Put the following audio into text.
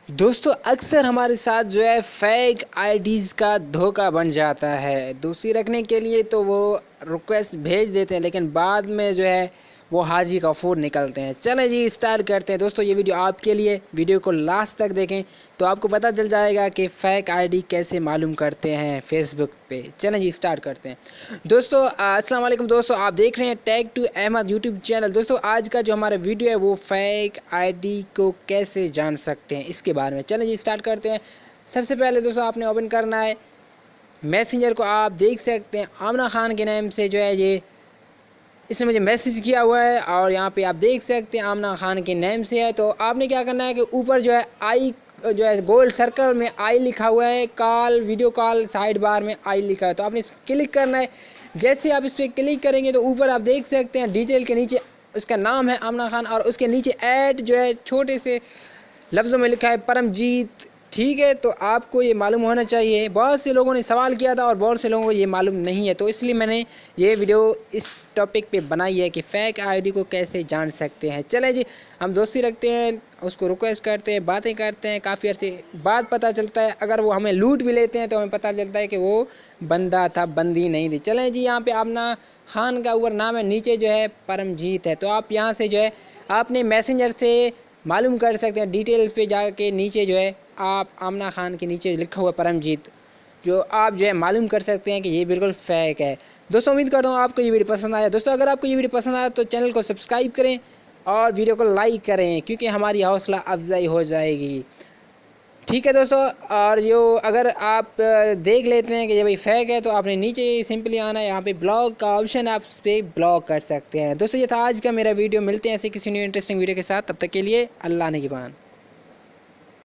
दोस्तों अक्सर हमारे साथ जो है फेक आईडीज़ का धोखा बन जाता है। दोस्ती रखने के लिए तो वो रिक्वेस्ट भेज देते हैं, लेकिन बाद में जो है वो हाजी गफूर निकलते हैं। चलें जी स्टार्ट करते हैं। दोस्तों ये वीडियो आपके लिए, वीडियो को लास्ट तक देखें तो आपको पता चल जाएगा कि फ़ेक आईडी कैसे मालूम करते हैं फेसबुक पे। चलें जी स्टार्ट करते हैं। दोस्तों अस्सलाम वालेकुम। दोस्तों आप देख रहे हैं take two Ahmed YouTube channel. दोस्तों आज का जो हमारा वीडियो है वो फेक आईडी को कैसे जान सकते हैं इसके बारे में। चलें जी स्टार्ट करते हैं। सबसे पहले दोस्तों आपने ओपन करना है मैसेंजर को। आप देख सकते हैं आमना खान के नाम से जो है ये इसने मुझे मैसेज किया हुआ है, और यहाँ पे आप देख सकते हैं आमना खान के नेम से है। तो आपने क्या करना है कि ऊपर जो है आई, जो है गोल्ड सर्कल में आई लिखा हुआ है, call video call side bar में आई लिखा है, तो आपने इस पर क्लिक करना है। जैसे आप इस पर क्लिक करेंगे तो ऊपर आप देख सकते हैं डिटेल के नीचे उसका नाम है आमना खान, और उसके नीचे ऐड जो है छोटे से लफ्ज़ों में लिखा है परमजीत। ठीक है, तो आपको ये मालूम होना चाहिए। बहुत से लोगों ने सवाल किया था और बहुत से लोगों को ये मालूम नहीं है, तो इसलिए मैंने ये वीडियो इस टॉपिक पे बनाई है कि फ़ेक आईडी को कैसे जान सकते हैं। चलें जी, हम दोस्ती रखते हैं, उसको रिक्वेस्ट करते हैं, बातें करते हैं, काफ़ी अर्से बाद पता चलता है अगर वो हमें लूट भी लेते हैं तो हमें पता चलता है कि वो बंदा था, बंदी नहीं थी। चलें जी, यहाँ पर आमना खान का ऊपर नाम है, नीचे जो है परमजीत है। तो आप यहाँ से जो है आपने मैसेंजर से मालूम कर सकते हैं। डिटेल्स पे जाके नीचे जो है आप आमना खान के नीचे लिखा हुआ परमजीत, जो आप जो है मालूम कर सकते हैं कि ये बिल्कुल फ़ेक है। दोस्तों उम्मीद करता हूँ आपको ये वीडियो पसंद आया। दोस्तों अगर आपको ये वीडियो पसंद आया तो चैनल को सब्सक्राइब करें और वीडियो को लाइक करें, क्योंकि हमारी हौसला अफजाई हो जाएगी। ठीक है दोस्तों, और जो अगर आप देख लेते हैं कि ये भाई फ़ेक है तो आपने नीचे सिंपली आना है, यहाँ पे ब्लॉग का ऑप्शन है, आप उस पर ब्लॉग कर सकते हैं। दोस्तों ये था आज का मेरा वीडियो। मिलते हैं ऐसे किसी न्यू इंटरेस्टिंग वीडियो के साथ, तब तक के लिए अल्लाह निगहबान।